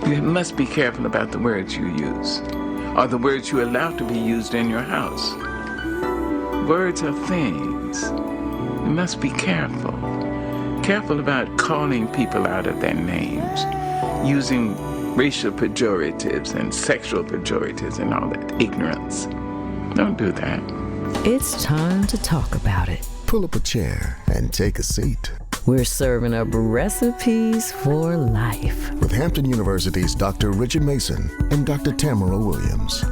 You must be careful about the words you use, or the words you allow to be used in your house. Words are things. You must be careful. Careful about calling people out of their names, using racial pejoratives and sexual pejoratives and all that ignorance. Don't do that. It's time to talk about it. Pull up a chair and take a seat. We're serving up recipes for life. With Hampton University's Dr. Richard Mason and Dr. Tamara Williams.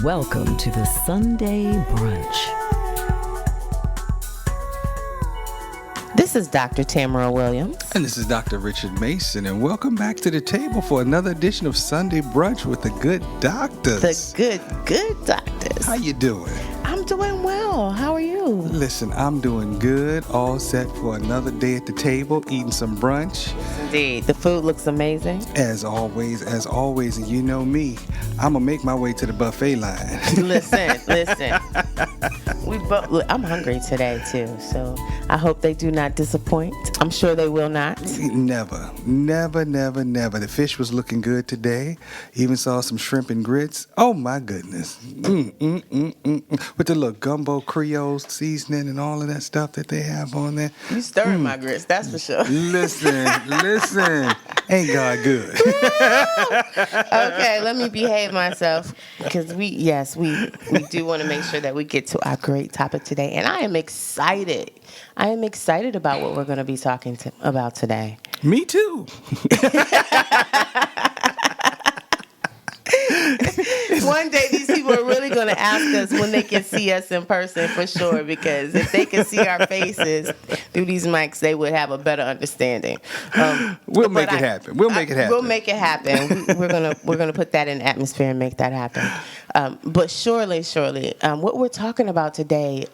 Welcome to the Sunday Brunch. This is Dr. Tamara Williams. And this is Dr. Richard Mason. And welcome back to the table for another edition of Sunday Brunch with the Good Doctors. The good doctors. How you doing? I'm doing well. How are you? Listen, I'm doing good. All set for another day at the table, eating some brunch. Indeed. The food looks amazing. As always. And you know me, I'm going to make my way to the buffet line. Listen. I'm hungry today, too. So I hope they do not disappoint. I'm sure they will not. Never. The fish was looking good today. Even saw some shrimp and grits. Oh, my goodness. With the little gumbo Creole seasoning and all of that stuff that they have on there. You stirring my grits, that's for sure. Listen. Ain't God good? Okay, let me behave myself because we do want to make sure that we get to our great topic today. And I am excited. About what we're going to be talking about today. Me too. One day these people are really going to ask us when they can see us in person for sure, because if they can see our faces through these mics, they would have a better understanding. We'll make it happen. We'll make it happen. We're gonna put that in the atmosphere and make that happen. But surely, what we're talking about today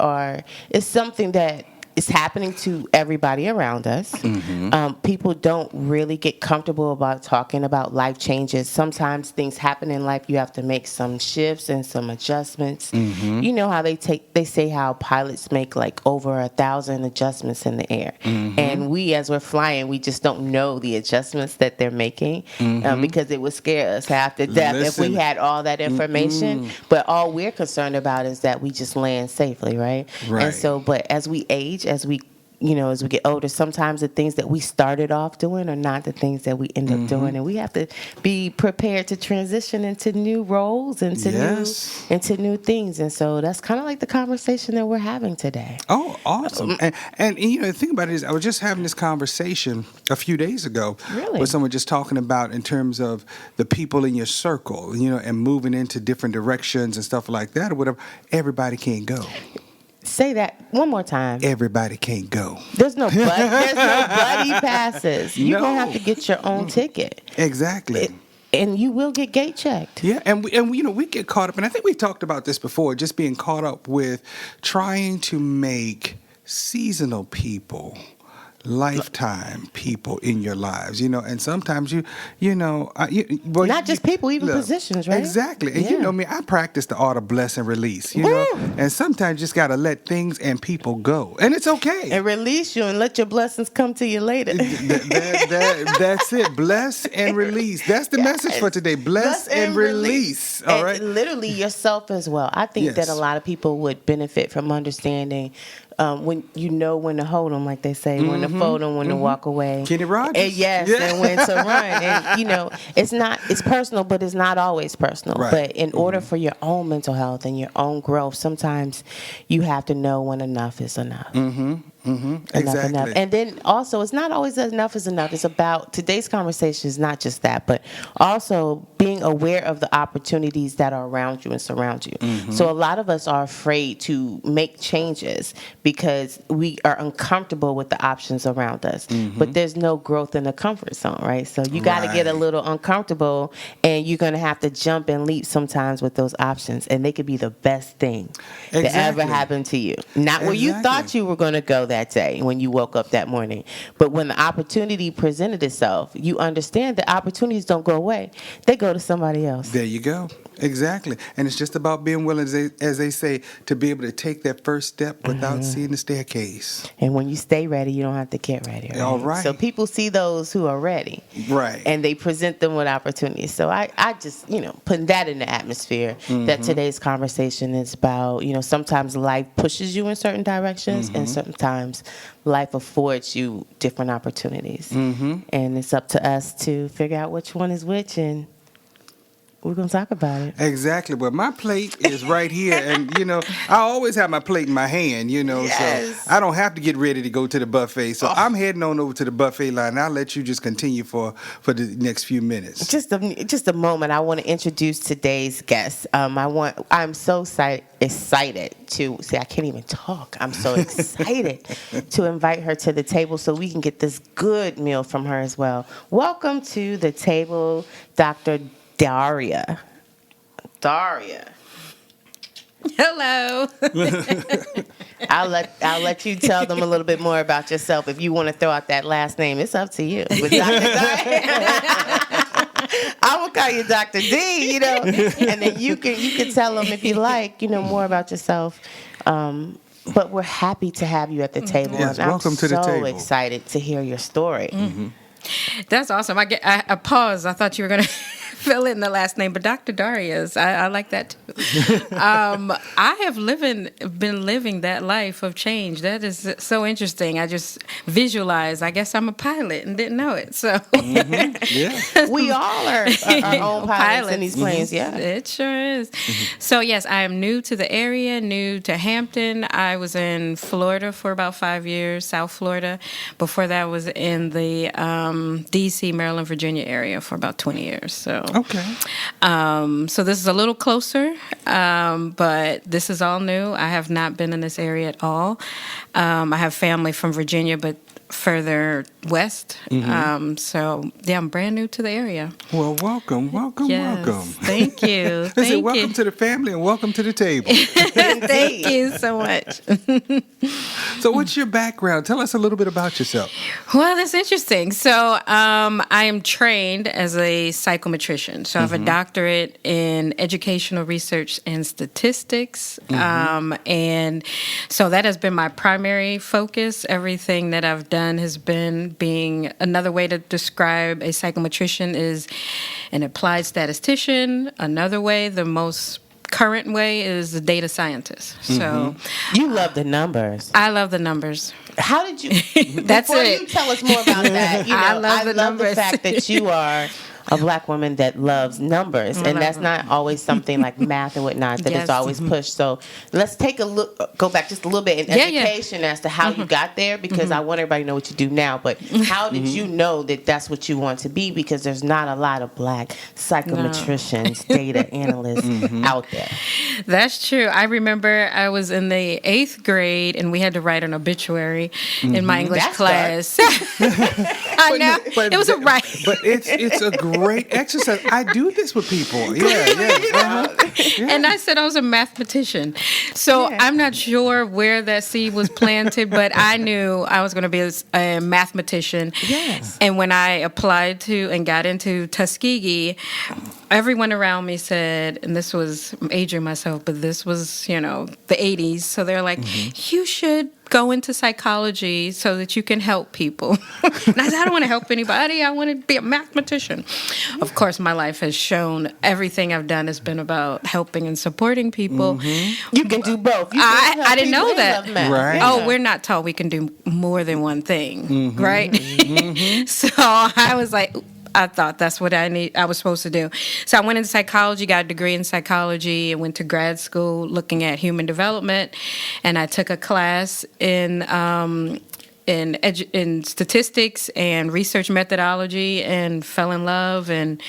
is something that is happening to everybody around us. Mm-hmm. People don't really get comfortable about talking about life changes. Sometimes things happen in life. You have to make some shifts and some adjustments. Mm-hmm. You know how they say how pilots make like over 1,000 adjustments in the air. Mm-hmm. And we, as we're flying, we just don't know the adjustments that they're making because it would scare us half to death if we had all that information. Mm-hmm. But all we're concerned about is that we just land safely, right? And so, but as we age, as we get older, sometimes the things that we started off doing are not the things that we end up doing, and we have to be prepared to transition into new roles and into new things. And so that's kind of like the conversation that we're having today. Oh, awesome! And the thing about it is, I was just having this conversation a few days ago with someone just talking about in terms of the people in your circle, and moving into different directions and stuff like that or whatever. Everybody can't go. Say that one more time. Everybody can't go. There's no buddy passes. You're going to have to get your own ticket. Exactly. And you will get gate checked. Yeah, and we get caught up, and I think we've talked about this before, just being caught up with trying to make seasonal people lifetime people in your lives, and sometimes not just people, even positions, right? Exactly. And you know me, I practice the art of bless and release, and sometimes you just got to let things and people go, and it's okay. And release you and let your blessings come to you later. That's it. Bless and release. That's the message for today. Bless and release. All right. Literally yourself as well. I think that a lot of people would benefit from understanding when when to hold them, like they say, when to fold them, when to walk away. Kenny Rogers. And when to run. And, it's personal, but it's not always personal. Right. But in order for your own mental health and your own growth, sometimes you have to know when enough is enough. Exactly. Enough. And then also, it's not always enough is enough. It's about today's conversation is not just that, but also being aware of the opportunities that are around you and surround you. Mm-hmm. So a lot of us are afraid to make changes because we are uncomfortable with the options around us. Mm-hmm. But there's no growth in the comfort zone, right? So you got to get a little uncomfortable, and you're going to have to jump and leap sometimes with those options, and they could be the best thing that ever happened to you. Not where you thought you were going to go that day when you woke up that morning, but when the opportunity presented itself, you understand that opportunities don't go away. They go to somebody else. There you go. Exactly. And it's just about being willing, as they say, to be able to take that first step without seeing the staircase. And when you stay ready, you don't have to get ready. Right? All right. So people see those who are ready. Right. And they present them with opportunities. So I just, putting that in the atmosphere that today's conversation is about, sometimes life pushes you in certain directions and sometimes life affords you different opportunities. And it's up to us to figure out which one is which, and we're going to talk about it. Exactly. But my plate is right here. And, I always have my plate in my hand, Yes. so I don't have to get ready to go to the buffet. So I'm heading on over to the buffet line. I'll let you just continue for the next few minutes. Just a moment. I want to introduce today's guest. I'm so excited to see. I can't even talk. I'm so excited to invite her to the table so we can get this good meal from her as well. Welcome to the table, Dr. Daria. Hello. I'll let you tell them a little bit more about yourself. If you want to throw out that last name, it's up to you. But Dr. Daria, I will call you Dr. D, and then you can tell them if you like, more about yourself. But we're happy to have you at the table. Yes, and welcome to the table. I'm so excited to hear your story. That's awesome. I paused. I thought you were going to fill in the last name, but Dr. Darius, I like that too. I have been living that life of change. That is so interesting. I just visualized. I guess I'm a pilot and didn't know it. So Yeah. We all are our own pilots in these planes. Yeah, it sure is. So yes, I am new to the area, new to Hampton. I was in Florida for about 5 years, South Florida. Before that, I was in the D.C., Maryland, Virginia area for about 20 years. So Okay. So this is a little closer, but this is all new. I have not been in this area at all. I have family from Virginia, but further west. So yeah, I'm brand new to the area. Well, welcome. Yes. Thank you. Listen, welcome to the family and welcome to the table. Thank you so much. So what's your background? Tell us a little bit about yourself. Well, that's interesting. So I am trained as a psychometrician. So I have a doctorate in educational research and statistics. And so that has been my primary focus. Everything that I've done has been being another way to describe a psychometrician is an applied statistician. Another way, the most current way, is a data scientist. So you love the numbers. I love the numbers. How did you? That's before it. you tell us more about that, I love the numbers. fact that you are a Black woman that loves numbers, and that's not always something like math and whatnot that is always pushed. So let's take a look, go back just a little bit in education as to how you got there, because I want everybody to know what you do now. But how did you know that that's what you want to be? Because there's not a lot of Black psychometricians, data analysts out there. That's true. I remember I was in the 8th grade and we had to write an obituary in my English class. I know. But it was a right. But it's a great exercise. I do this with people. Yeah. And I said I was a mathematician. So I'm not sure where that seed was planted, but I knew I was going to be a mathematician. Yes. And when I applied to and got into Tuskegee, everyone around me said, and this was, I'm aging myself, but this was, the 80s. So they're like, you should go into psychology so that you can help people. And I said, I don't want to help anybody. I want to be a mathematician. Of course, my life has shown everything I've done has been about helping and supporting people. You can do both. You can I didn't know that. love math. Right. Oh, we're not taught we can do more than one thing, right? So I was like, I thought that's what I was supposed to do. So I went into psychology, got a degree in psychology, and went to grad school looking at human development. And I took a class in statistics and research methodology and fell in love and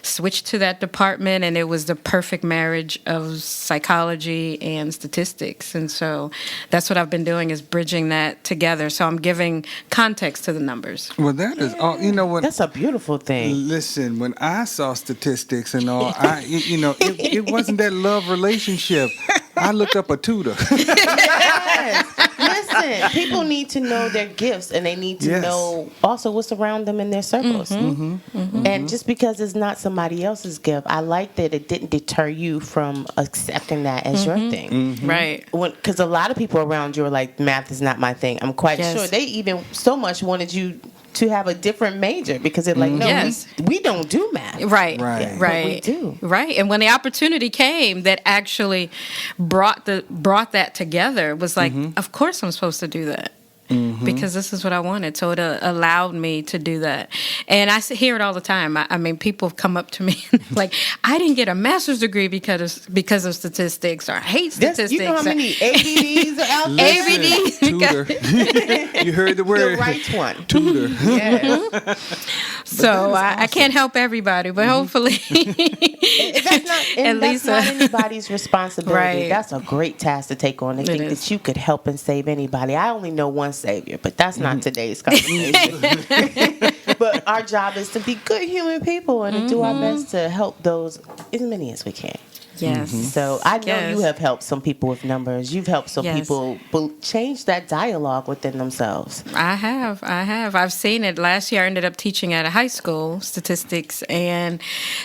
switched to that department, and it was the perfect marriage of psychology and statistics. And so that's what I've been doing, is bridging that together. So I'm giving context to the numbers. Well, that is all. You know what? That's a beautiful thing. Listen, when I saw statistics and all, it wasn't that love relationship. I looked up a tutor. Yes. Listen, Listen, people need to know their gifts, and they need to know also what's around them in their circles. And just because it's not somebody else's gift, I like that it didn't deter you from accepting that as your thing. Right. Because a lot of people around you are like, math is not my thing. I'm quite sure they even so much wanted you to have a different major because they're like, no, we don't do math. Right. But we do. Right. And when the opportunity came that actually brought that together, it was like, of course I'm supposed to do that. Because this is what I wanted. So it allowed me to do that. And I hear it all the time. I mean, people have come up to me and like, I didn't get a master's degree because of statistics, or I hate statistics. You know how many ABDs are out there? ABDs. Tutor. You heard the word. The right one. Tutor. Yes. So I can't help everybody, but hopefully. That's not anybody's responsibility. Right. That's a great task to take on. To think that you could help and save anybody. I only know one savior, but that's not today's conversation. But our job is to be good human people and to do our best to help those, as many as we can. Yes. So I know you have helped some people with numbers. You've helped some people change that dialogue within themselves. I have. I've seen it. Last year I ended up teaching at a high school, statistics, and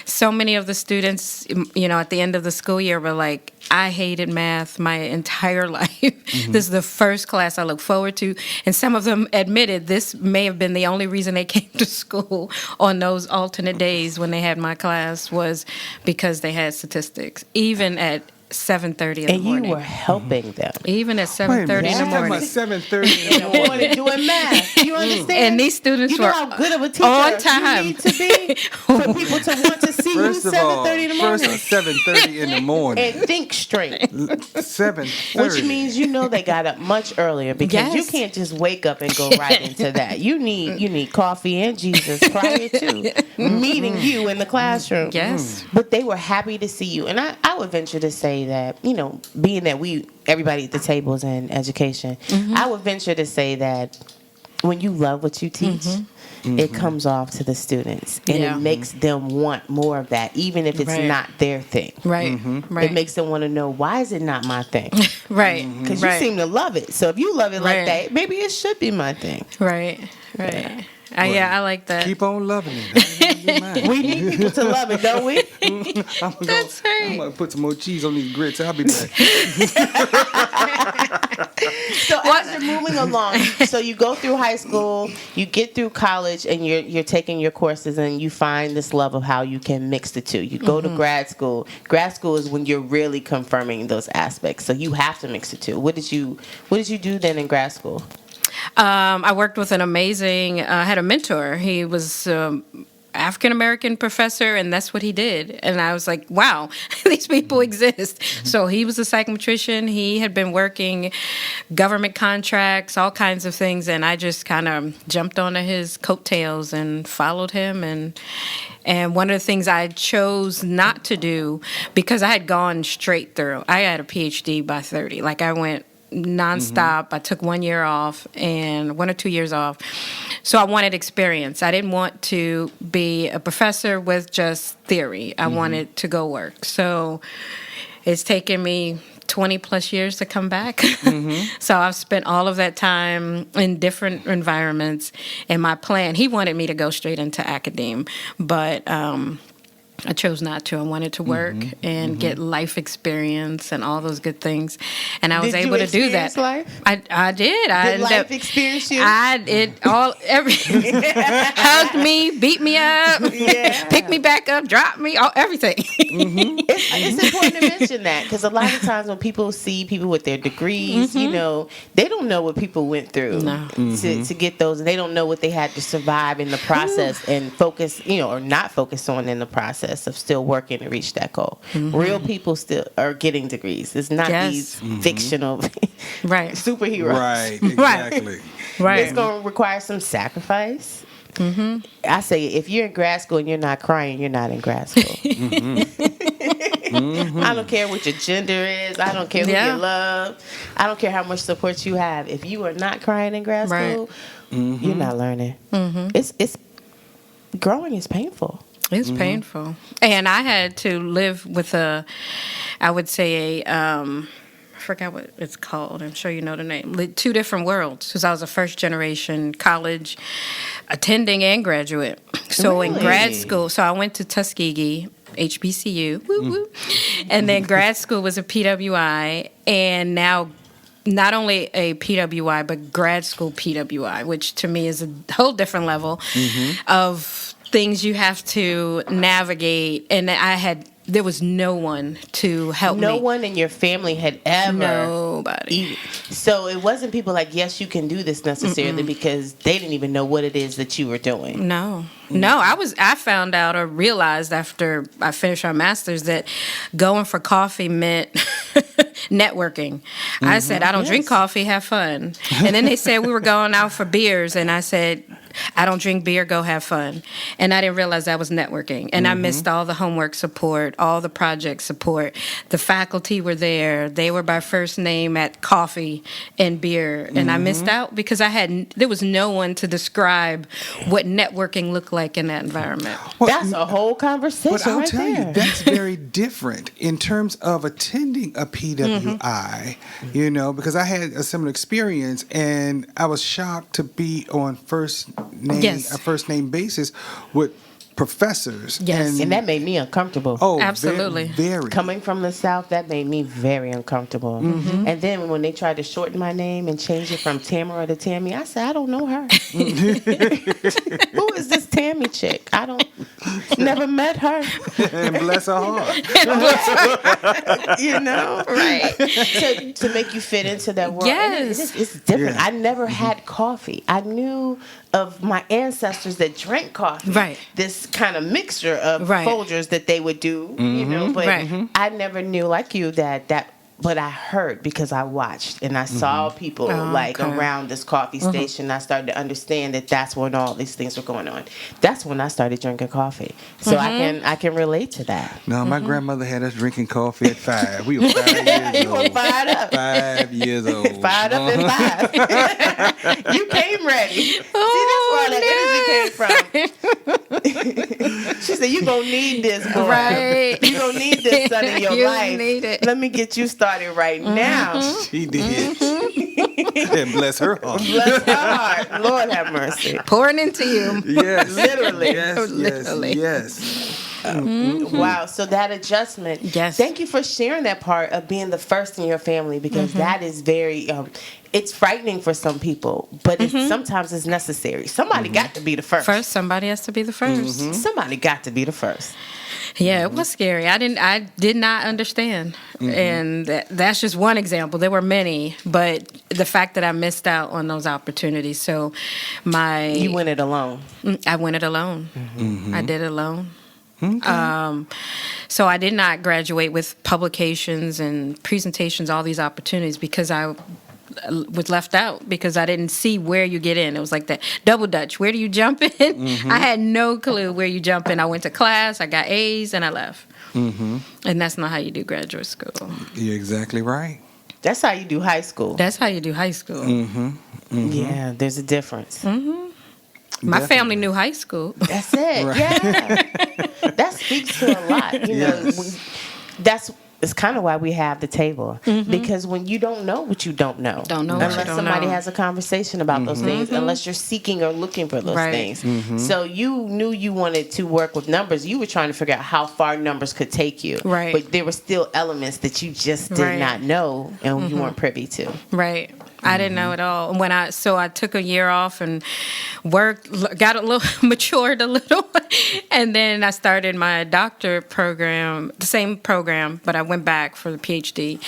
so many of the students, at the end of the school year were like, I hated math my entire life. This is the first class I look forward to. And some of them admitted this may have been the only reason they came to school on those alternate days when they had my class was because they had statistics, even at 7:30 in the morning. And you were helping them. Even at 7:30 in the morning. 7:30 in the morning. Doing math. You understand? And these students were how good of a teacher on time. you need to be for people to want to see you 7:30 in the morning. First 7:30 in the morning. And think straight. 7:30. Which means they got up much earlier because you can't just wake up and go right into that. You need coffee and Jesus prior to meeting you in the classroom. Yes. But they were happy to see you. And I would venture to say that, being that everybody at the table is in education, I would venture to say that when you love what you teach, it comes off to the students. And it makes them want more of that, even if it's not their thing. Right. Right. It makes them want to know, why is it not my thing? Right. Because you seem to love it. So if you love it like that, maybe it should be my thing. Right. I like that. Keep on loving it. We need people to love it, don't we? That's right. I'm going to put some more cheese on these grits. I'll be back. So as you're moving along, so you go through high school, you get through college, and you're taking your courses, and you find this love of how you can mix the two. You go to grad school. Grad school is when you're really confirming those aspects. So you have to mix the two. What did you do then in grad school? I worked with an amazing, had a mentor. He was African-American professor, and that's what he did. And I was like, wow, these people exist. So he was a psychometrician. He had been working government contracts, all kinds of things, and I just kind of jumped onto his coattails and followed him. And one of the things I chose not to do, because I had gone straight through, I had a PhD by 30. Like I went nonstop. I took 1 year off and 1 or 2 years off. So I wanted experience. I didn't want to be a professor with just theory. I wanted to go work. So it's taken me 20 plus years to come back. So I've spent all of that time in different environments. And my plan, he wanted me to go straight into academe, but I chose not to. I wanted to work and get life experience and all those good things, and I was able to do that. Life? I did. Did life experience you? Hugged me, beat me up, picked me back up, dropped me, everything. It's important to mention that because a lot of times when people see people with their degrees, they don't know what people went through to get those, and they don't know what they had to survive in the process and focus, or not focus on in the process of still working to reach that goal. Real people still are getting degrees. It's not these fictional superheroes. Right, exactly. Right. It's going to require some sacrifice. I say if you're in grad school and you're not crying, you're not in grad school. I don't care what your gender is. I don't care who you love. I don't care how much support you have. If you are not crying in grad school, you're not learning. It's growing is painful. It's painful. And I had to live with a forgot what it's called. I'm sure you know the name. Two different worlds, because I was a first generation college attending and graduate. So in grad school, so I went to Tuskegee, HBCU, woo woo, and then grad school was a PWI, and now not only a PWI but grad school PWI, which to me is a whole different level of things you have to navigate. And there was no one to help me. No one in your family had ever. Nobody. So it wasn't people like, yes, you can do this necessarily because they didn't even know what it is that you were doing. No. No, I found out or realized after I finished my master's that going for coffee meant networking. I said, I don't drink coffee, have fun. And then they said we were going out for beers, and I said, I don't drink beer, go have fun. And I didn't realize that was networking. And I missed all the homework support, all the project support. The faculty were there. They were by first name at coffee and beer. And I missed out because there was no one to describe what networking looked like in that environment. Well, that's a whole conversation but I'll right tell there. you, that's very different in terms of attending a PWI, you know, because I had a similar experience, and I was shocked to be on first name basis with professors. Yes. And that made me uncomfortable. Oh, absolutely. Very. Coming from the South, that made me very uncomfortable. And then when they tried to shorten my name and change it from Tamara to Tammy, I said, I don't know her. Who is this Tammy chick? Never met her. And bless her heart. You know? Right. To make you fit into that world. Yes. It's different. Yeah. I never had coffee. I knew of my ancestors that drank coffee. Right. This kind of mixture of Folgers that they would do, you know, but I never knew like you but I heard because I watched and I saw people around this coffee station. I started to understand that that's when all these things were going on. That's when I started drinking coffee. So I can relate to that. No, my grandmother had us drinking coffee at 5. We were 5 years You old. were fired up. 5 years old. Fired up at 5. You came ready. See, that's where all that energy came from. She said, "You gonna need this, boy. Right. You gonna need this, son, in your You life. need it. Let me get you started right now." She did. And bless her heart. Bless her heart. Lord have mercy. Pouring into you. Yes. Literally. Yes, Literally. yes. Wow. So that adjustment. Yes. Thank you for sharing that part of being the first in your family, because that is very. It's frightening for some people, but sometimes it's necessary. Somebody got to be the first. Somebody has to be the first. Somebody got to be the first. Yeah, it was scary. I did not understand. And that's just one example. There were many, but the fact that I missed out on those opportunities. So You went it alone. I went it alone. I did it alone. Okay. So I did not graduate with publications and presentations, all these opportunities, because I was left out, because I didn't see where you get in. It was like that double dutch. Where do you jump in? I had no clue where you jump in. I went to class, I got A's, and I left. And that's not how you do graduate school. You're exactly right. That's how you do high school. That's how you do high school. Yeah, there's a difference. My family knew high school. That's it. Right. Yeah. That speaks to a lot. You know, it's kind of why we have the table, because when you don't know what you don't know, unless somebody has a conversation about those things, unless you're seeking or looking for those things. So you knew you wanted to work with numbers. You were trying to figure out how far numbers could take you, but there were still elements that you just did not know and you weren't privy to. Right. I didn't know at all. So I took a year off and worked, got a little matured a little, and then I started my doctorate program, the same program, but I went back for the PhD,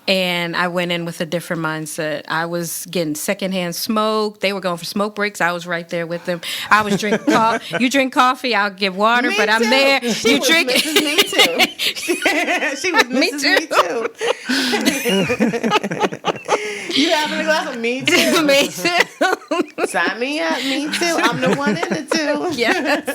and I went in with a different mindset. I was getting secondhand smoke. They were going for smoke breaks. I was right there with them. I was drinking coffee. You drink coffee, I'll give water, but I'm there. You drink it. Me too. She was Mrs. Me too. You having a glass of me too? Me too. Sign me up, me too. I'm the one in the two. Yes.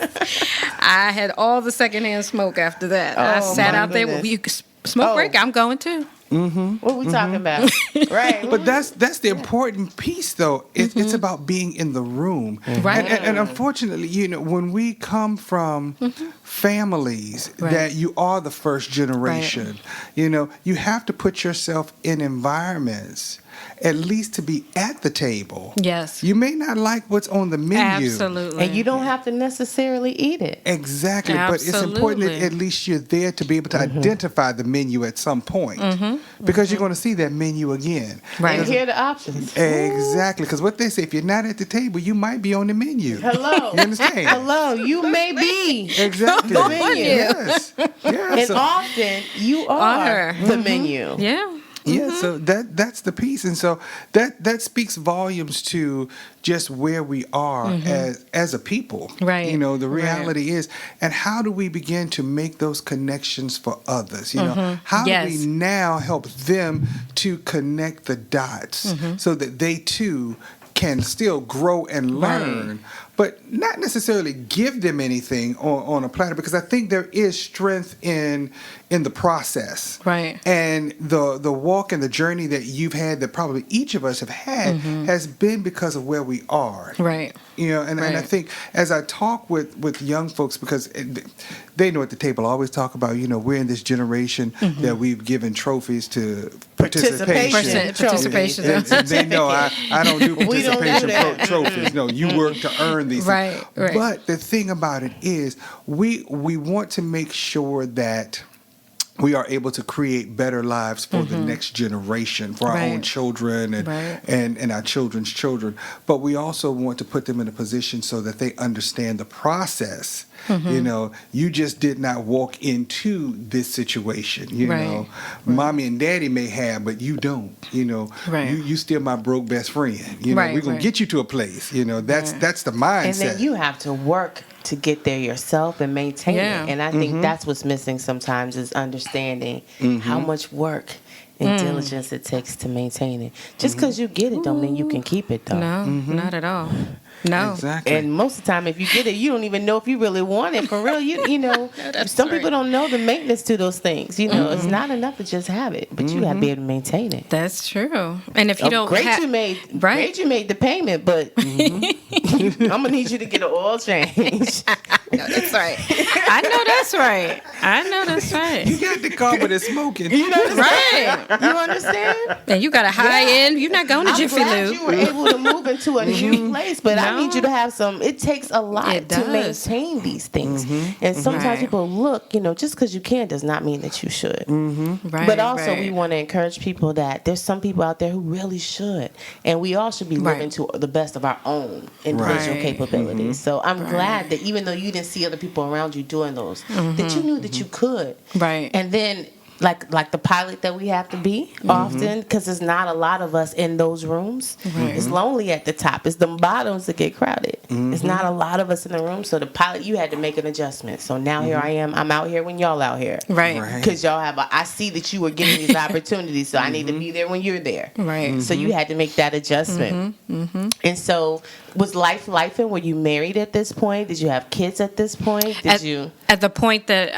I had all the secondhand smoke after that. I sat out there. You smoke break, I'm going too. What are we talking about? Right. But that's the important piece, though. It's about being in the room, Right. And unfortunately, when we come from families that you are the first generation, you have to put yourself in environments at least to be at the table. Yes. You may not like what's on the menu. Absolutely. And you don't have to necessarily eat it. Exactly. But it's important that at least you're there to be able to identify the menu at some point. Because you're going to see that menu again. Right. And hear the options. Exactly. Because what they say, if you're not at the table, you might be on the menu. Hello. You understand? Hello. You may be Exactly. the menu. Yes. Yeah. And often you are the menu. Yeah. Yeah, so that's the piece, and so that speaks volumes to just where we are as a people. Right. The reality is, and how do we begin to make those connections for others? How do we now help them to connect the dots so that they too can still grow and learn, but not necessarily give them anything on a platter, because I think there is strength in the process. Right. And the walk and the journey that you've had, that probably each of us have had, has been because of where we are. Right. And I think as I talk with young folks, because they know at the table, I always talk about, we're in this generation that we've given trophies to participation. Participation. And they know I don't do We don't do participation that. trophies. No, you work to earn these Right, things. right. But the thing about it is, we want to make sure that we are able to create better lives for the next generation, for our own children and our children's children. But we also want to put them in a position so that they understand the process. You just did not walk into this situation. Mommy and daddy may have, but you don't. You still my broke best friend. We're gonna get you to a place. That's the mindset. And then you have to work to get there yourself and maintain it. And I think that's what's missing sometimes, is understanding how much work and diligence it takes to maintain it. Just because you get it don't mean you can keep it, though. No, not at all. No. Exactly. And most of the time, if you get it, you don't even know if you really want it for real. Some people don't know the maintenance to those things. It's not enough to just have it, but you have to be able to maintain it. That's true. And if you don't great you made the payment, but I'm gonna need you to get an oil change. No, that's right. I know that's right. You got the car, but it's smoking. Right. You understand? And you got a high end. You're not going to I'm Jiffy glad Lube. you were able to move into a new place, but I need you to have some. It takes a lot It to does. maintain these things, and sometimes people look. Just because you can does not mean that you should. Right, But also, right. we want to encourage people that there's some people out there who really should, and we all should be living to the best of our own individual Right. capabilities. So I'm glad that even though you didn't see other people around you doing those, that you knew that you could. Right. And then, like the pilot that we have to be often, because there's not a lot of us in those rooms. It's lonely at the top. It's the bottoms that get crowded. It's not a lot of us in the room. So the pilot, you had to make an adjustment. So now here I am. I'm out here when y'all out here. Right. Because y'all have, I see that you were getting these opportunities, so I need to be there when you're there. Right. So you had to make that adjustment. And so, was life and were you married at this point? Did you have kids at this point? At the point that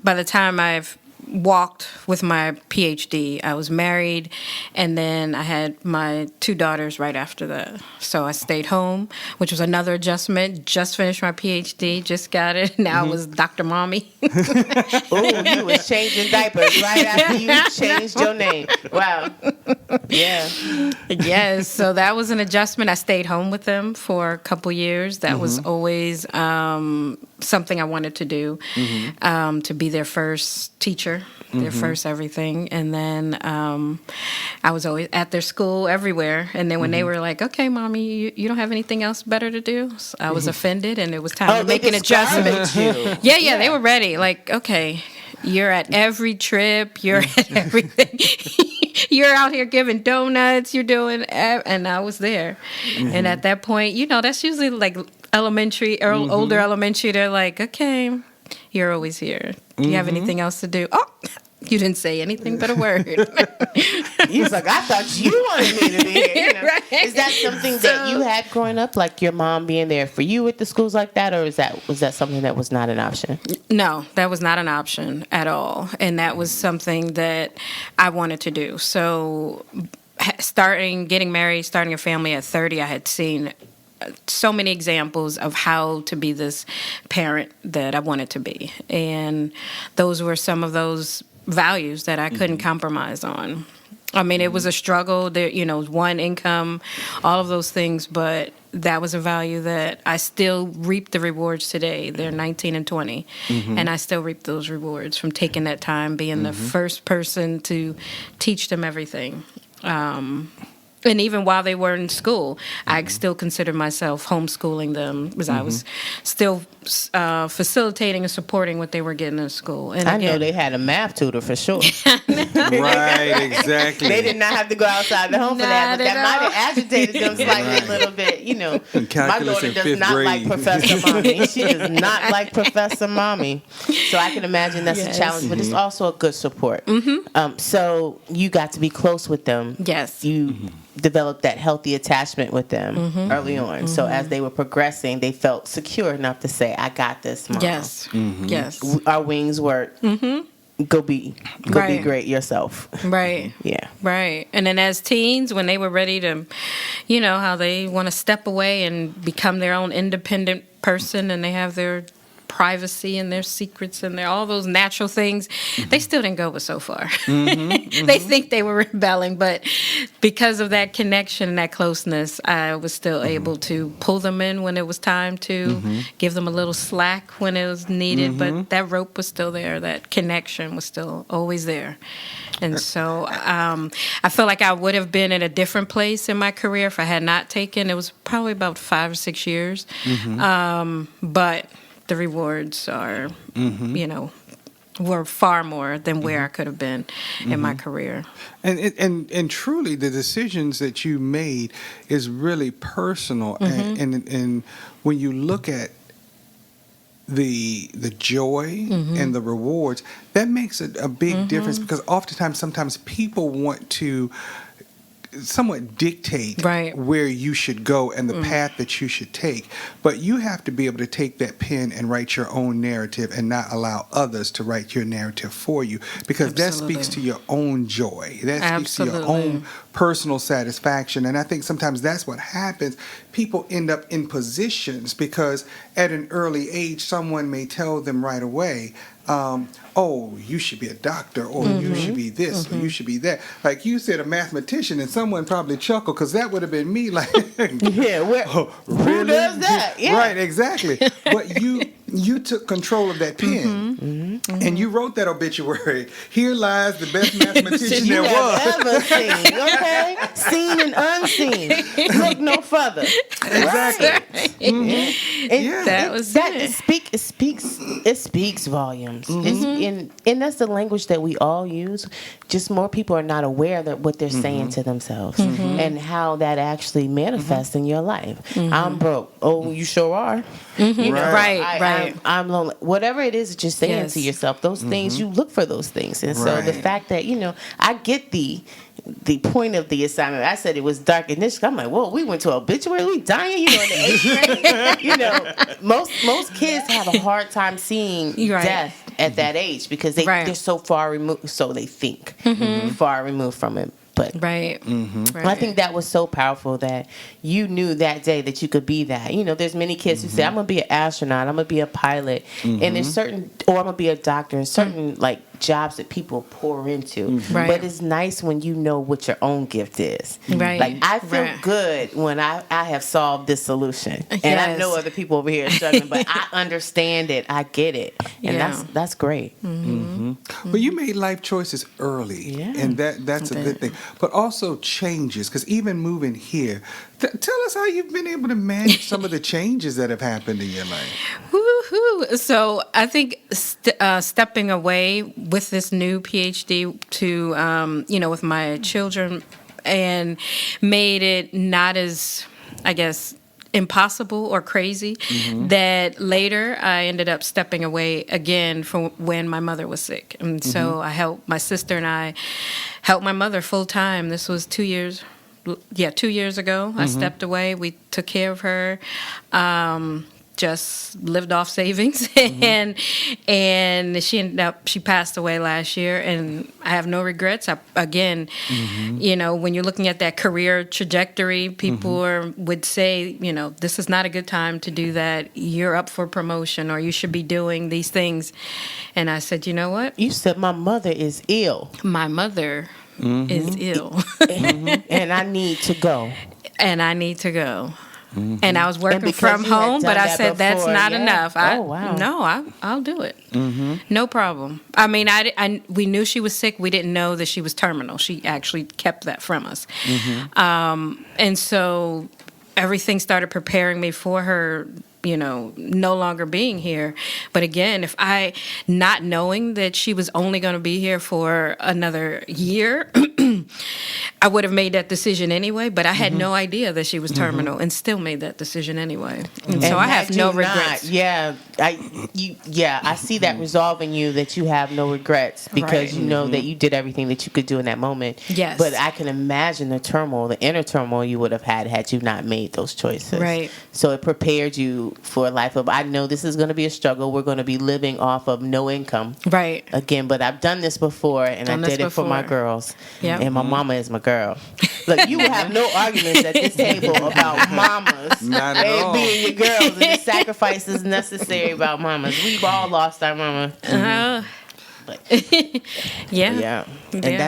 by the time I've walked with my PhD, I was married, and then I had my 2 daughters right after that. So I stayed home, which was another adjustment. Just finished my PhD, just got it. Now I was Dr. Mommy. Oh, you was changing diapers right after you changed your name. Wow. Yeah. Yes, so that was an adjustment. I stayed home with them for a couple years. That was always something I wanted to do, to be their first teacher, their first everything. And then I was always at their school everywhere. And then when they were like, okay, Mommy, you don't have anything else better to do? So I was offended, and it was time to make an adjustment. Yeah, they were ready. Like, okay, you're at every trip. You're at everything. You're out here giving donuts. You're doing, and I was there. And at that point, that's usually like elementary or older elementary. They're like, okay, you're always here. Do you have anything else to do? Oh, You didn't say anything but a word. He's like, I thought you wanted me to be here. You know? Right. Is that something that you had growing up, like your mom being there for you at the schools like that, or was that something that was not an option? No, that was not an option at all. And that was something that I wanted to do. So getting married, starting a family at 30, I had seen so many examples of how to be this parent that I wanted to be. And those were some of those values that I couldn't compromise on. I mean, it was a struggle. There, one income, all of those things, but that was a value that I still reap the rewards today. They're 19 and 20, and I still reap those rewards from taking that time, being the first person to teach them everything. And even while they were in school, I still considered myself homeschooling them because I was still facilitating and supporting what they were getting in school. And I know they had a math tutor for sure. Right, exactly. They did not have to go outside the home for that, but Not that at might all. have agitated them slightly a little bit. My calculus daughter in does fifth not grade. like Professor Mommy. She does not like Professor Mommy. So I can imagine that's a challenge, but it's also a good support. So you got to be close with them. Yes. You developed that healthy attachment with them early on. So as they were progressing, they felt secure enough to say, I got this, Mom. Yes. Yes. Our wings work. Go be Right. great yourself. Right. Yeah. Right. And then as teens, when they were ready to, how they want to step away and become their own independent person and they have their privacy and their secrets and all those natural things, they still didn't go so far. They think they were rebelling, but because of that connection and that closeness, I was still able to pull them in when it was time to, give them a little slack when it was needed, but that rope was still there, that connection was still always there. And so I feel like I would have been in a different place in my career if I had not taken, it was probably about 5 or 6 years, but the rewards are, were far more than where I could have been in my career. And truly, the decisions that you made is really personal. And when you look at the joy and the rewards, that makes a big difference, because sometimes people want to somewhat dictate where you should go and the path that you should take. But you have to be able to take that pen and write your own narrative and not allow others to write your narrative for you, because that speaks to your own joy. That speaks to your own personal satisfaction. And I think sometimes that's what happens. People end up in positions because at an early age, someone may tell them right away, oh, you should be a doctor, or you should be this, or you should be that. Like you said, a mathematician, and someone probably chuckled, because that would have been me. Like, yeah, oh, really? Who does that? Yeah. Right, exactly. But you took control of that pen, and you wrote that obituary. Here lies the best mathematician you there have was. ever seen, okay? Seen and unseen. Look no further. Exactly. And That was it speaks volumes. And that's the language that we all use. Just more people are not aware that what they're saying to themselves and how that actually manifests in your life. I'm broke. Oh, you sure are. Right. I'm lonely. Whatever it is that you're saying to yourself, those things, you look for those things. And so the fact that, I get the point of the assignment. I said it was dark and this. I'm like, whoa, we went to obituary. We dying, in the 8th grade. Most kids have a hard time seeing death at that age because they're so far removed. So they think far removed from it. But Right. I think that was so powerful that you knew that day that you could be that. There's many kids who say, I'm going to be an astronaut, I'm going to be a pilot. And there's certain, or I'm going to be a doctor, and certain jobs that people pour into. But it's nice when you know what your own gift is. Like, I feel good when I have solved this solution. And I know other people over here are struggling, but I understand it. I get it. And that's great. But you made life choices early, and that's a good thing. But also changes, because even moving here, tell us how you've been able to manage some of the changes that have happened in your life. Woo-hoo. So I think stepping away with this new PhD to, with my children, and made it not as, I guess, impossible or crazy that later I ended up stepping away again from when my mother was sick. And so I helped my sister and I helped my mother full time. This was 2 years. Yeah, 2 years ago, I stepped away. We took care of her. Just lived off savings, and she passed away last year, and I have no regrets. You know, when you're looking at that career trajectory, people would say, you know, this is not a good time to do that. You're up for promotion, or you should be doing these things. And I said, you know what? You said my mother is ill. My mother is ill, and I need to go. And I need to go. And I was working from home, but I said that's not enough. I'll do it. No problem. I mean, we knew she was sick. We didn't know that she was terminal. She actually kept that from us. And so everything started preparing me for her, you know, no longer being here. But again, not knowing that she was only going to be here for another year, I would have made that decision anyway, but I had no idea that she was terminal and still made that decision anyway. And so I have no regrets. I see that resolve in you, that you have no regrets because you know that you did everything that you could do in that moment. Yes. But I can imagine the turmoil, the inner turmoil you would have had you not made those choices. Right. So it prepared you for a life of, I know this is going to be a struggle. We're going to be living off of no income. Right. Again, but I've done this before, and I did it for my girls. Yep. And my mama is my girl. Look, you will have no arguments at this table about mamas and being your girls and the sacrifices necessary about mamas. We've all lost our mama. Yeah. And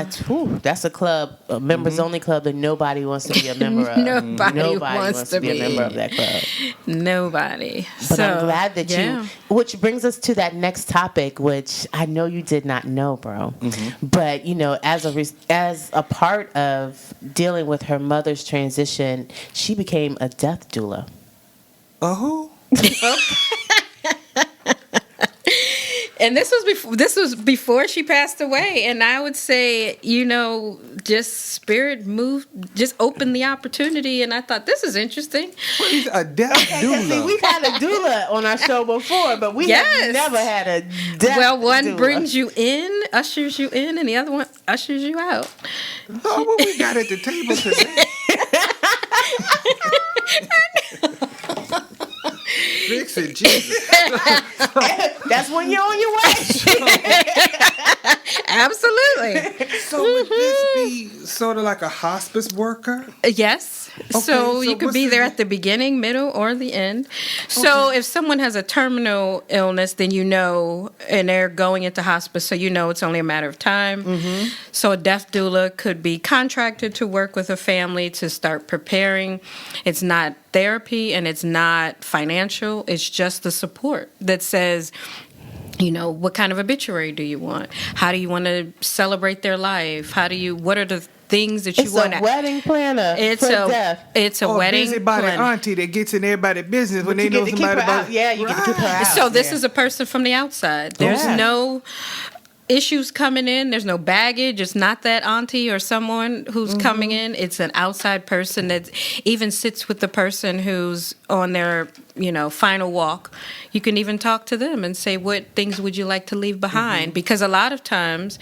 that's a club, a members only club that nobody wants to be a member of. Nobody wants to be a member of that club. Nobody. But I'm glad that you, which brings us to that next topic, which I know you did not know, bro. But you know, as a part of dealing with her mother's transition, she became a death doula. And this was before she passed away, and I would say, you know, just spirit moved, just opened the opportunity, and I thought this is interesting. What is a death doula? See, we've had a doula on our show before, but we have never had a death. Well, one doula. brings you in, ushers you in, and the other one ushers you out. Oh, what we got at the table today? Fix it, Jesus. That's when you're on your way. Absolutely. So would this be sort of like a hospice worker? Yes. Okay, so you could be there at the beginning, middle, or the end. So if someone has a terminal illness, then you know, and they're going into hospice, so you know it's only a matter of time. So a death doula could be contracted to work with a family to start preparing. It's not therapy and it's not financial. It's just the support that says, you know, what kind of obituary do you want? How do you want to celebrate their life? What are the things that you want? It's a wedding planner for death. It's a wedding busybody planner. auntie that gets in everybody's business when they know somebody about. Yeah, you get to keep her out. So this is a person from the outside. There's no issues coming in. There's no baggage. It's not that auntie or someone who's coming in. It's an outside person that even sits with the person who's on their, you know, final walk. You can even talk to them and say, what things would you like to leave behind? Because a lot of times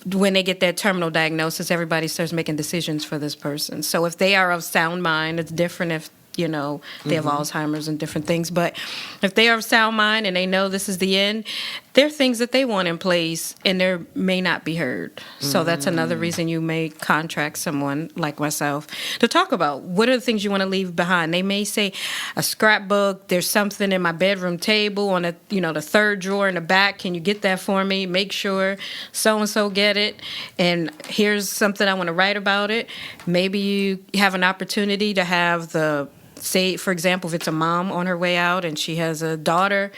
when they get that terminal diagnosis, everybody starts making decisions for this person. So if they are of sound mind, it's different if, you know, they have Alzheimer's and different things. But if they are of sound mind and they know this is the end, there are things that they want in place and they may not be heard. So that's another reason you may contract someone like myself to talk about what are the things you want to leave behind. They may say a scrapbook, there's something in my bedroom table on the third drawer in the back. Can you get that for me? Make sure so-and-so get it. And here's something I want to write about it. Maybe you have an opportunity to have say, for example, if it's a mom on her way out and she has a daughter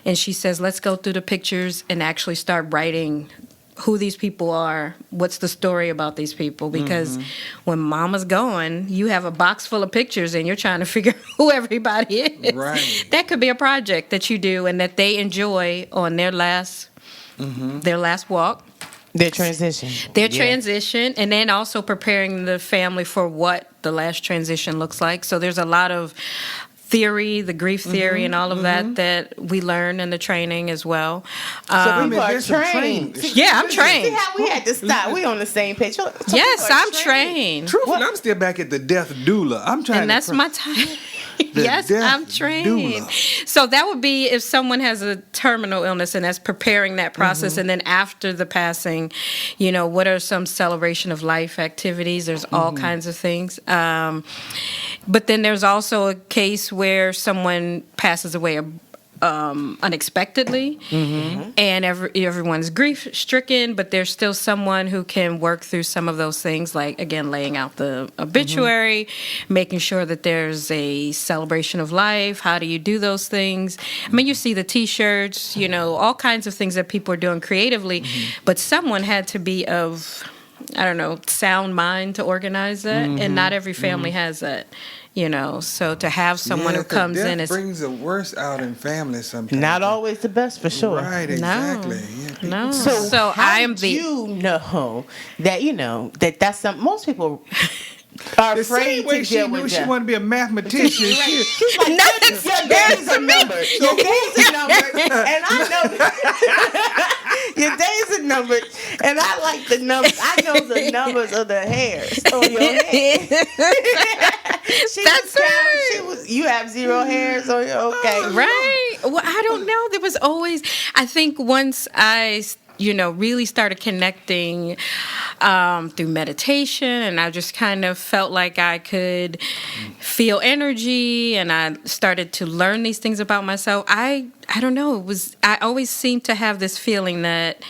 and she says, let's go through the pictures and actually start writing who these people are, what's the story about these people, because when mama's gone, you have a box full of pictures and you're trying to figure out who everybody is. Right. That could be a project that you do and that they enjoy on their last walk. Their transition. Transition, and then also preparing the family for what the last transition looks like. So there's a lot of theory, the grief theory, and all of that we learn in the training as well. So people are trained. Yeah, I'm trained. See how we had to stop? We on the same page. So Yes, I'm trained. Truthfully, I'm still back at the death doula. I'm trying And to that's my time. Yes, death I'm trained. doula. So that would be if someone has a terminal illness and that's preparing that process. And then after the passing, what are some celebration of life activities? There's all kinds of things. But then there's also a case where someone passes away unexpectedly, and everyone's grief stricken, but there's still someone who can work through some of those things, like again laying out the obituary, making sure that there's a celebration of life. How do you do those things? I mean, you see the T-shirts, all kinds of things that people are doing creatively, but someone had to be of, I don't know, sound mind to organize that, and not every family has that. So to have someone who comes in and brings the worst out in families sometimes. Not always the best, for sure. Right, exactly. No. So how I am you know that that's something most people are The afraid same way to she deal knew with she that. wanted to be a mathematician. She's like, your days are numbered. Your days are numbered, and I know your days are numbered, and I like the numbers. I know the numbers of the hairs on your head. That's right. You have 0 hairs on your Right. Well, I don't know. There was always, I think once I really started connecting through meditation, and I just kind of felt like I could feel energy, and I started to learn these things about myself. I don't know. I always seemed to have this feeling that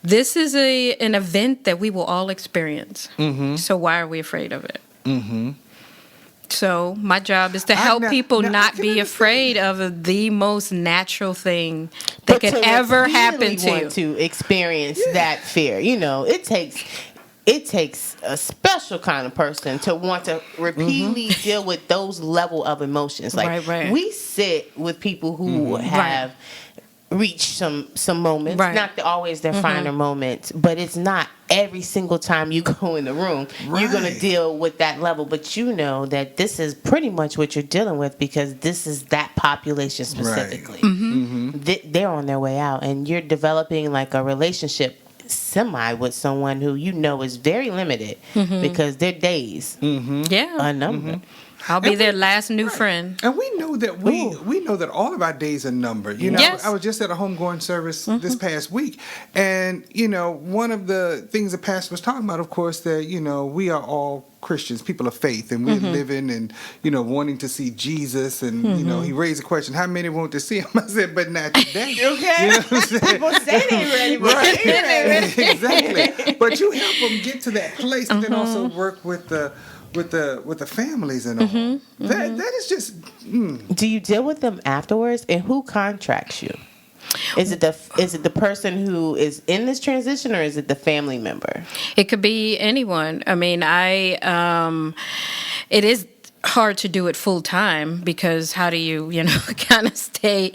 this is an event that we will all experience. So why are we afraid of it? So my job is to help people not be afraid of the most natural thing that could ever happen to you. To experience that fear, it takes a special kind of person to want to repeatedly deal with those level of emotions. Like we sit with people who have reached some moments, not always their finer moments, but it's not every single time you go in the room you're going to deal with that level. But you know that this is pretty much what you're dealing with because this is that population specifically. They're on their way out, and you're developing like a relationship semi with someone who is very limited because their days are numbered. I'll be their last new friend. And we know that we know that all of our days are numbered. I was just at a homegoing service this past week, and one of the things the pastor was talking about, of course, that we are all Christians, people of faith, and we're living and wanting to see Jesus. And he raised the question, how many want to see him? I said, but not today. Okay, people say they ready, but exactly. But you help them get to that place, and then also work with the families and all. That is just. Do you deal with them afterwards, and who contracts you? Is it the person who is in this transition, or is it the family member? It could be anyone. I mean, it is hard to do it full time because how do you kind of stay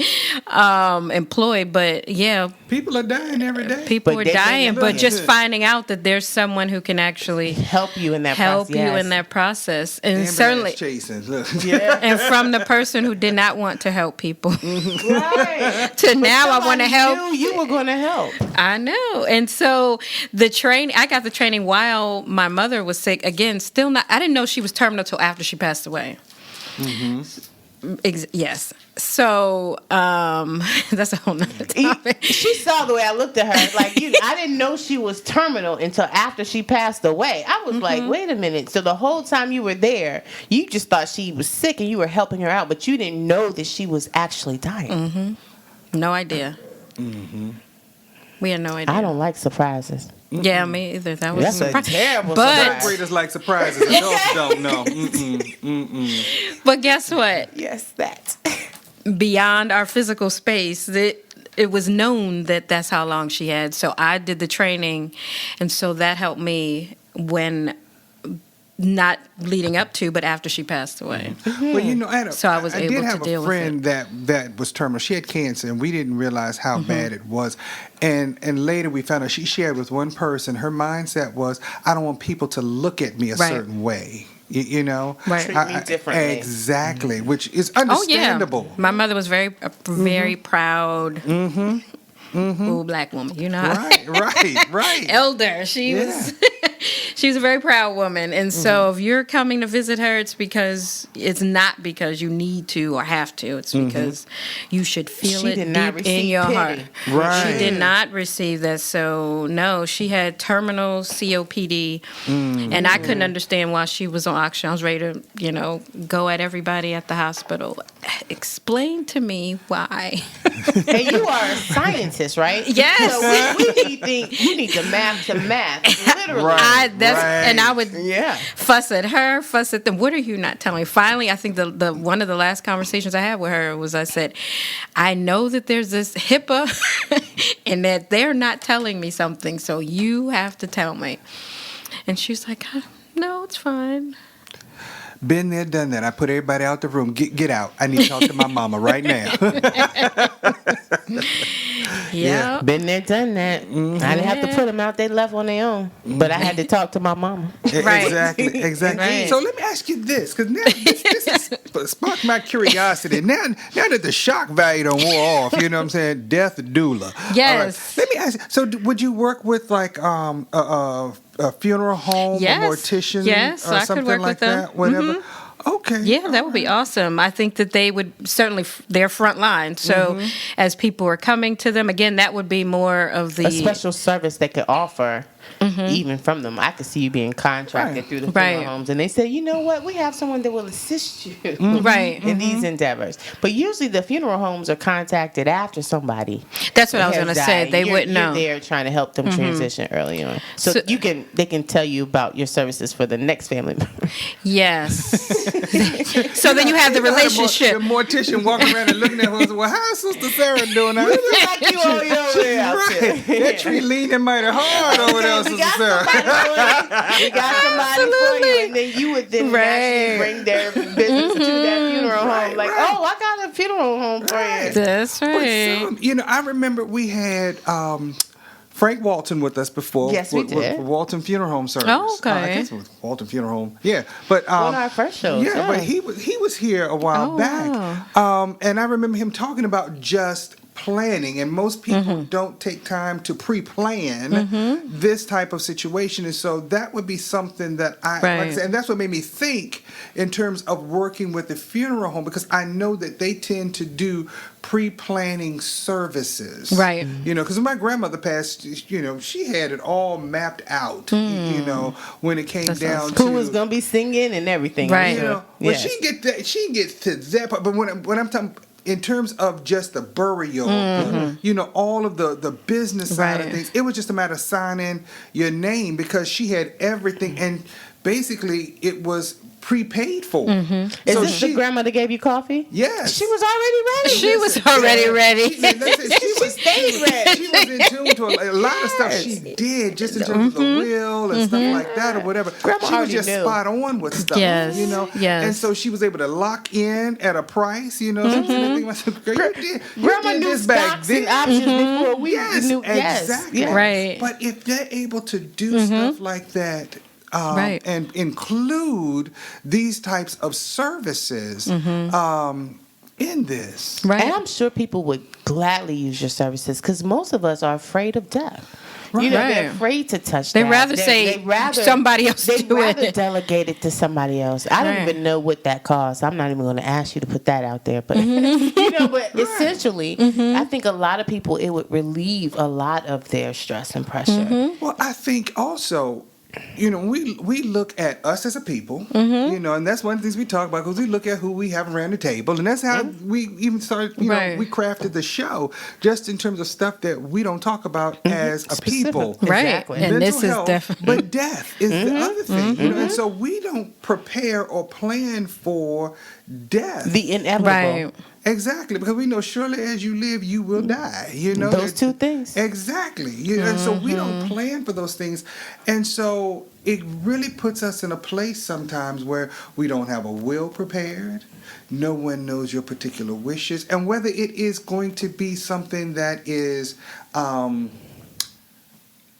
employed? But yeah, people are dying every day. People are dying, but just finding out that there's someone who can actually help you in that process, and certainly chasing. Look. And from the person who did not want to help people, right? To now I want to help. You were going to help. I know, and so I got the training while my mother was sick. Again, still not. I didn't know she was terminal till after she passed away. Yes. So that's a whole nother topic. She saw the way I looked at her. Like, I didn't know she was terminal until after she passed away. I was like, wait a minute. So the whole time you were there, you just thought she was sick and you were helping her out, but you didn't know that she was actually dying. No idea. We had no idea. I don't like surprises. Yeah, me either. That's a terrible surprise. Graders like surprises. Adults don't know. But guess what? Yes, that. Beyond our physical space, it was known that that's how long she had. So I did the training, and so that helped me when not leading up to, but after she passed away. Well, so I was able to deal with it. I did have a friend that was terminal. She had cancer, and we didn't realize how bad it was. And later we found out she shared with one person, her mindset was, I don't want people to look at me a certain way. You know, Right. Treat me differently. Exactly, which is Oh yeah, understandable. my mother was very proud. Old black woman, you know. Right. Elder. She Yeah. was. She's a very proud woman, and so if you're coming to visit her, it's not because you need to or have to. It's because you should feel She it did not deep in receive your pity. heart. Right. She did not receive that. So no, she had terminal COPD, and I couldn't understand why she was on oxygen. I was ready to, go at everybody at the hospital. Explain to me why. And you are a scientist, right? Yes. So we need to math, literally. Right. And I would Yeah. fuss at her, fuss at them. What are you not telling me? Finally, I think the one of the last conversations I had with her was I said, I know that there's this HIPAA and that they're not telling me something, so you have to tell me. And she's like, no, it's fine. Been there, done that. I put everybody out the room. Get out. I need to talk to my mama right now. Yeah. Been there, done that. I didn't have to put them out. They left on their own. But I had to talk to my mama. Right. Exactly. Right. So let me ask you this, because now this has sparked my curiosity. Now that the shock value done wore off, you know what I'm saying? Death doula. Yes. All right. Let me ask you. So would you work with like a funeral home, Yes. a mortician, Yes, or I could something work like with them. that? Whatever. Okay. Yeah, that would be awesome. I think that they would certainly, they're front line. So as people are coming to them, again, that would be more of the A special service they could offer, even from them. I could see you being contracted through the funeral Right. homes. And they say, you know what? We have someone that will assist you Right. in these endeavors. But usually the funeral homes are contacted after somebody. That's what I was has going to say. died. They You're- wouldn't know. You're there trying to help them transition early on. So, So- they can tell you about your services for the next family member. Yes. So then you have the relationship. The mortician walking around and looking at her and saying, well, how's Sister Sarah doing? like you over there out there. Right. That tree leaning mighty hard over there, we Sister got Sarah. somebody for you. We got somebody for you. And then you would then Right. actually bring their business to that funeral home. Like, right. oh, I got a funeral home for you. That's But right. I remember we had Frank Walton with us before. Yes, we did. For Walton Funeral Home service. Oh, okay. I guess it was Walton Funeral Home. Yeah, but One of our first shows. Yeah, but he was here a while Oh, back, and I remember him talking about just planning, and most people don't take time to pre-plan this type of situation, and so that would be something that like I said, and that's what made me think in terms of working with the funeral home, because I know that they tend to do pre-planning services, Right. because when my grandmother passed, she had it all mapped out, when it came down to Who was going to be singing and everything. Right. I'm sure. when Yes. she gets to that part, but when I'm talking in terms of just the burial, all of the business side of Right. things, it was just a matter of signing your name, because she had everything, and basically it was prepaid for. Is this the grandma that gave you coffee? Yes. She was already ready. She was already ready. She stayed ready. She was in tune to a lot of stuff she did, just in terms of the will and stuff like that or whatever. Grandma She was already just knew. spot on with stuff, Yes, yes. And so she was able to lock in at a price, So I think myself, girl, you Grandma did knew this back stocks then. and options before we Yes, knew. exactly. Yes. Right. But if they're able to do stuff like that, Right. and include these types of services in this. Right. And I'm sure people would gladly use your services because most of us are afraid of death. Right. They're afraid to touch They that. rather say somebody else They'd do rather it. delegate it to somebody else. I don't Right. even know what that costs. I'm not even going to ask you to put that out there. But, but essentially, I think a lot of people, it would relieve a lot of their stress and pressure. Well, I think also, we look at us as a people, and that's one of the things we talk about, because we look at who we have around the table, and that's how we even started, Right. we crafted the show, just in terms of stuff that we don't talk about as a people. Right. Exactly. And Mental this is health, definitely. but death is the other thing, and so we don't prepare or plan for death. The inevitable. Right. Exactly, because we know surely as you live, you will die. Those two things. Exactly. And so we don't plan for those things. And so it really puts us in a place sometimes where we don't have a will prepared. No one knows your particular wishes. And whether it is going to be something that is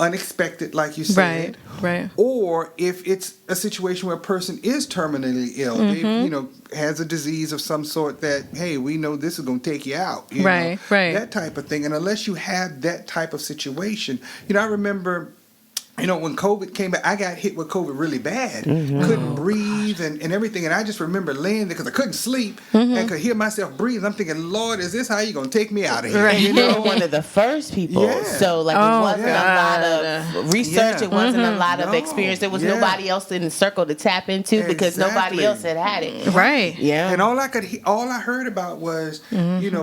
unexpected, like you said, right. or if it's a situation where a person is terminally ill, they, has a disease of some sort that, hey, we know this is going to take you out, Right. that type of thing. And unless you have that type of situation, I remember, when COVID came back, I got hit with COVID really bad. Couldn't breathe and everything. And I just remember laying there because I couldn't sleep and could hear myself breathe. I'm thinking, Lord, is this how you going to take me out of here? Right. You were one of the first people. Yeah. So, it wasn't a lot of research. Yeah. It wasn't a lot of experience. There was nobody else in the circle to tap into because nobody else had it. Right. Yeah. And all I heard about was,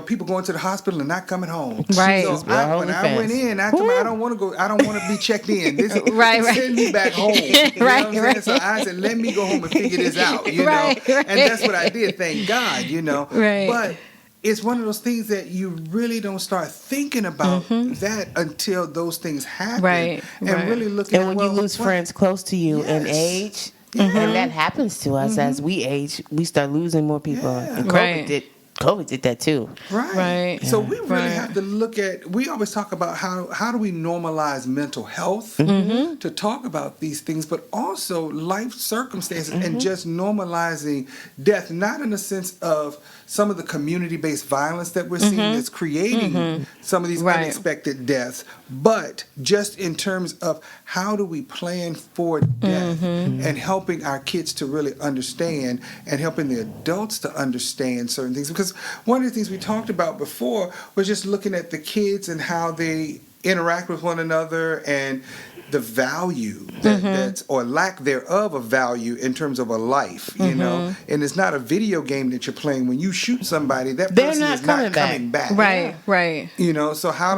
people going to the hospital and not coming home. Right. So when I went in, I told them, I don't want to go. I don't want to be checked in. This send me back home. You know what I'm saying? So I said, let me go home and figure this out. Right. And that's what I did. Thank God. Right. But it's one of those things that you really don't start thinking about that until those things happen. Right. And really looking And when you lose friends close to you in age, and that happens to us as we age, we start losing more people. Yeah. And COVID did that too. Right. So we really have to look at, we always talk about how do we normalize mental health to talk about these things, but also life circumstances and just normalizing death, not in the sense of some of the community-based violence that we're seeing that's creating some of these unexpected deaths, but just in terms of how do we plan for death and helping our kids to really understand and helping the adults to understand certain things. Because one of the things we talked about before was just looking at the kids and how they interact with one another and the value that's or lack thereof of value in terms of a life, and it's not a video game that you're playing. When you shoot somebody, that person is not coming back. Right. So how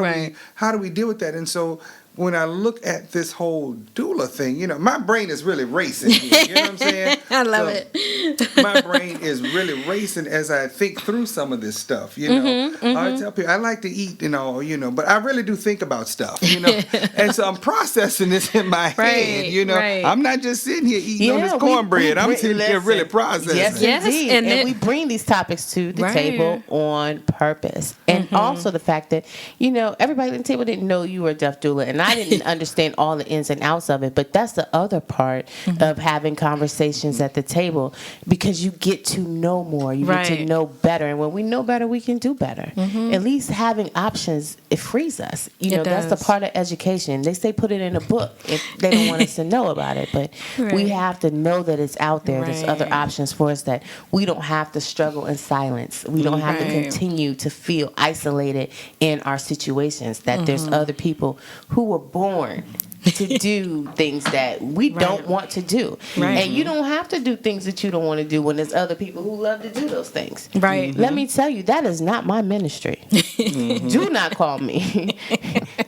do we deal with that? And so when I look at this whole doula thing, my brain is really racing here, you know what I'm saying? I love it. My brain is really racing as I think through some of this stuff, I tell people, I like to eat and all, but I really do think about stuff, and so I'm processing this in my head, I'm not just sitting here eating on this cornbread. I'm sitting here really processing. Yes, indeed. And we bring these topics to the table on purpose. And also the fact that, everybody at the table didn't know you were a deaf doula, and I didn't understand all the ins and outs of it, but that's the other part of having conversations at the table, because you get to know more, you get to know better, and when we know better, we can do better. At least having options, it frees us. That's the part of education. They say put it in a book if they don't want us to know about it, but we have to know that it's out there. There's other options for us, that we don't have to struggle in silence. We don't have to continue to feel isolated in our situations, that there's other people who were born to do things that we don't want to do. And you don't have to do things that you don't want to do when there's other people who love to do those things. Let me tell you, that is not my ministry. Do not call me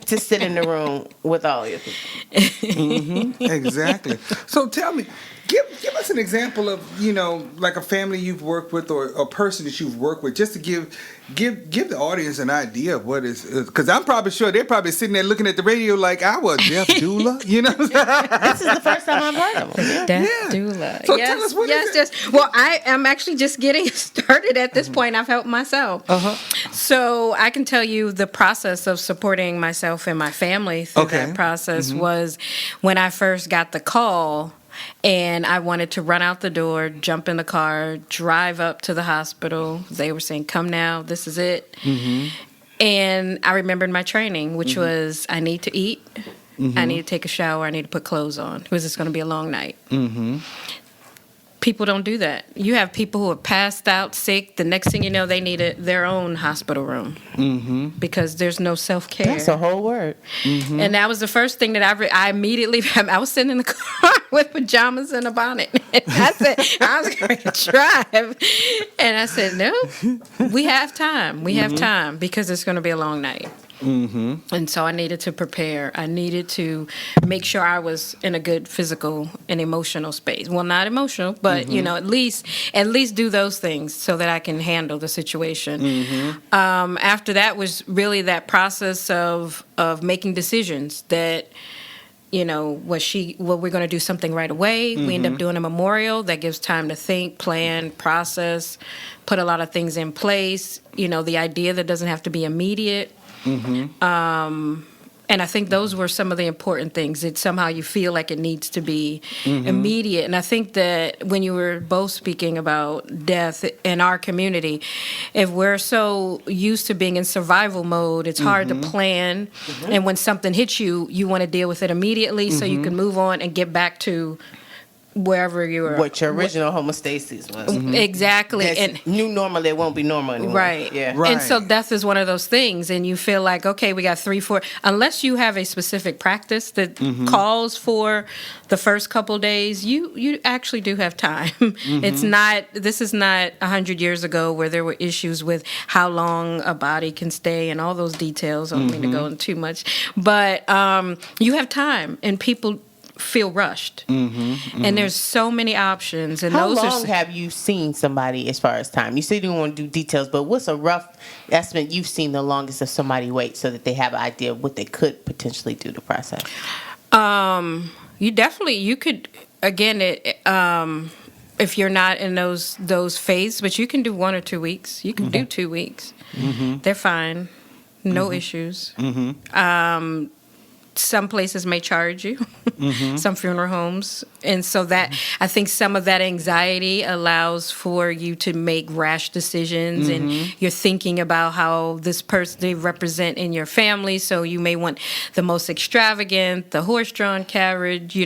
to sit in the room with all your people. Exactly. So tell me, give us an example of, like a family you've worked with or a person that you've worked with, just to give the audience an idea of what is, because I'm probably sure they're probably sitting there looking at the radio like, I was deaf doula, This is the first time I've heard of them. Deaf doula. So tell us what is it? Well, I am actually just getting started at this point. I've helped myself. So I can tell you the process of supporting myself and my family through that process was when I first got the call. And I wanted to run out the door, jump in the car, drive up to the hospital. They were saying, come now, this is it. And I remembered my training, which was I need to eat, I need to take a shower, I need to put clothes on, because it's going to be a long night. People don't do that. You have people who are passed out, sick. The next thing you know, they need their own hospital room because there's no self-care. That's a whole word. And that was the first thing that I immediately, I was sitting in the car with pajamas and a bonnet. And I said, I was going to drive. And I said, no, we have time. We have time because it's going to be a long night. And so I needed to prepare. I needed to make sure I was in a good physical and emotional space. Well, not emotional, but at least do those things so that I can handle the situation. After that was really that process of making decisions that, we're going to do something right away. We end up doing a memorial that gives time to think, plan, process, put a lot of things in place. The idea that doesn't have to be immediate. And I think those were some of the important things. That somehow you feel like it needs to be immediate. And I think that when you were both speaking about death in our community, if we're so used to being in survival mode, it's hard to plan. And when something hits you, you want to deal with it immediately so you can move on and get back to wherever you were. What your original homeostasis was. Exactly. That's And new normal, it won't be normal anymore. right. Yeah. Right. And so death is one of those things, and you feel like, okay, we got 3, 4, unless you have a specific practice that calls for the first couple days, you actually do have time. This is not 100 years ago where there were issues with how long a body can stay and all those details. I don't mean to go into too much, but you have time, and people feel rushed. And there's so many options. And How those long are have you seen somebody as far as time? You say you don't want to do details, but what's a rough estimate you've seen the longest of somebody wait so that they have an idea of what they could potentially do to process? you could, again, if you're not in those phases, but you can do 1 or 2 weeks. You can do 2 weeks. They're fine. No issues. Some places may charge you, some funeral homes. And so that, I think some of that anxiety allows for you to make rash decisions, and you're thinking about how this person they represent in your family. So you may want the most extravagant, the horse-drawn carriage,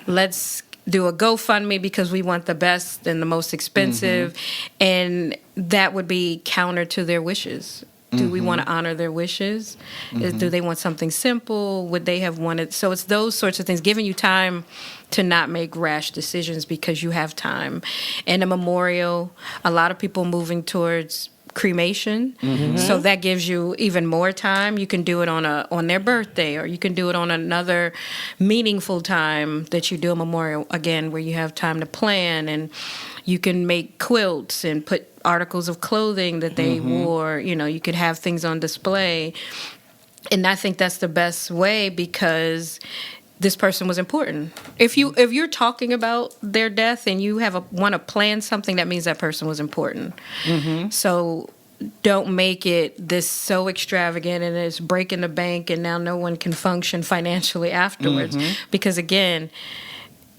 let's do a GoFundMe because we want the best and the most expensive. And that would be counter to their wishes. Do we want to honor their wishes? Do they want something simple? Would they have wanted? So it's those sorts of things, giving you time to not make rash decisions because you have time. And a memorial, a lot of people moving towards cremation, so that gives you even more time. You can do it on their birthday, or you can do it on another meaningful time that you do a memorial, again, where you have time to plan, and you can make quilts and put articles of clothing that they wore. You could have things on display. And I think that's the best way, because this person was important. If you're talking about their death and you want to plan something, that means that person was important. So don't make it this so extravagant and it's breaking the bank and now no one can function financially afterwards. Because again,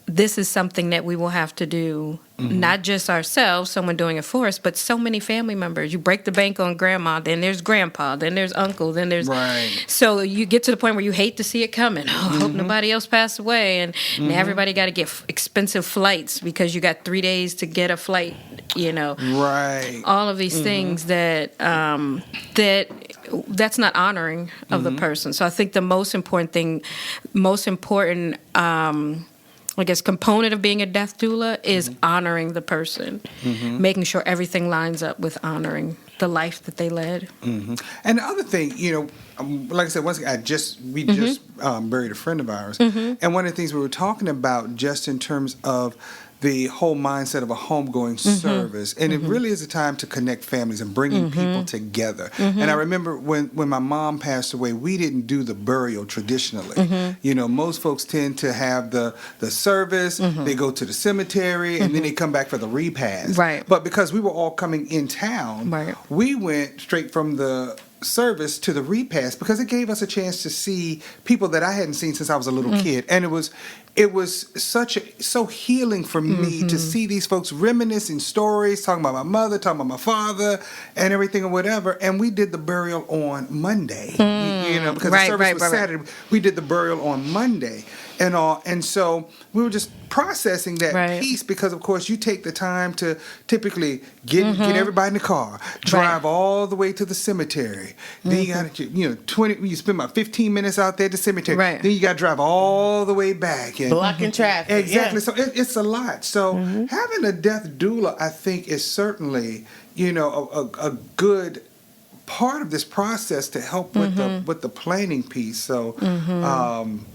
this is something that we will have to do, not just ourselves, someone doing it for us, but so many family members. You break the bank on grandma, then there's grandpa, then there's uncle, then there's... Right. So you get to the point where you hate to see it coming. Oh, I hope nobody else passed away. And now everybody got to get expensive flights because you got 3 days to get a flight, Right. All of these things that's not honoring of the person. So I think the most important component of being a death doula is honoring the person, making sure everything lines up with honoring the life that they led. And the other thing, like I said, once again, we just buried a friend of ours, and one of the things we were talking about, just in terms of the whole mindset of a homegoing service, and it really is a time to connect families and bringing people together. And I remember when my mom passed away, we didn't do the burial traditionally. Most folks tend to have the service, they go to the cemetery, and then they come back for the repast. Right. But because we were all coming in town, we went straight from the service to the repast because it gave us a chance to see people that I hadn't seen since I was a little kid, and it was so healing for me to see these folks reminiscing stories, talking about my mother, talking about my father, and everything or whatever. And we did the burial on Monday, because the service was Saturday. We did the burial on Monday, and all, and so we were just processing that piece because, of course, you take the time to typically get everybody in the car, drive all the way to the cemetery. Then you got to, you spend about 15 minutes out there at the cemetery. Then you got to drive all the way back. And blocking traffic. Exactly. So it's a lot. So having a death doula, I think, is certainly, a good part of this process to help with the planning piece. So I'm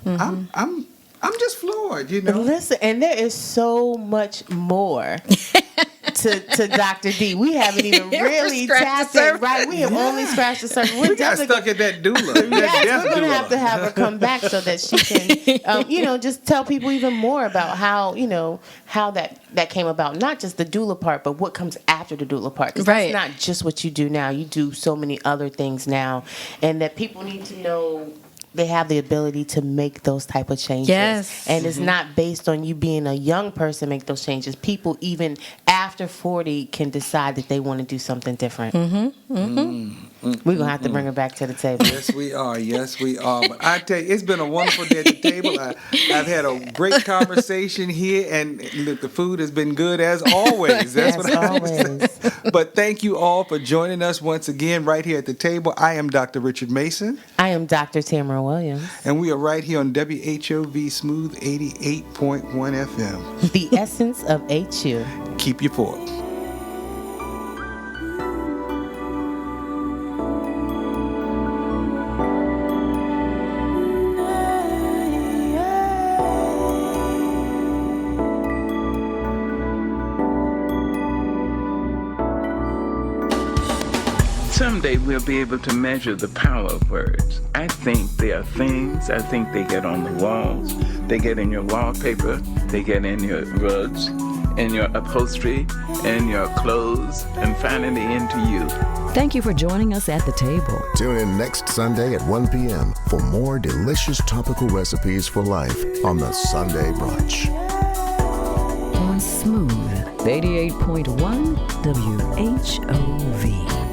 just floored, Listen, and there is so much more to Dr. D. We haven't even really tapped it, right? We have only scratched the surface. We got stuck at that doula. Yes, we're going to have her come back so that she can, just tell people even more about how that came about. Not just the doula part, but what comes after the doula part. Because that's not just what you do now. You do so many other things now. And that people need to know they have the ability to make those type of changes. Yes. And it's not based on you being a young person make those changes. People even after 40 can decide that they want to do something different. We're going to have to bring it back to the table. Yes, we are. Yes, we are. But I tell you, it's been a wonderful day at the table. I've had a great conversation here, and look, the food has been good as always. That's what I always say. But thank you all for joining us once again right here at the table. I am Dr. Richard Mason. I am Dr. Tamara Williams. And we are right here on WHOV Smooth 88.1 FM. The essence of HU. Keep your fork. Someday we'll be able to measure the power of words. I think they are things. I think they get on the walls. They get in your wallpaper. They get in your rugs, in your upholstery, in your clothes, and finally into you. Thank you for joining us at the table. Tune in next Sunday at 1 p.m. for more delicious topical recipes for life on the Sunday Brunch. On Smooth 88.1 WHOV.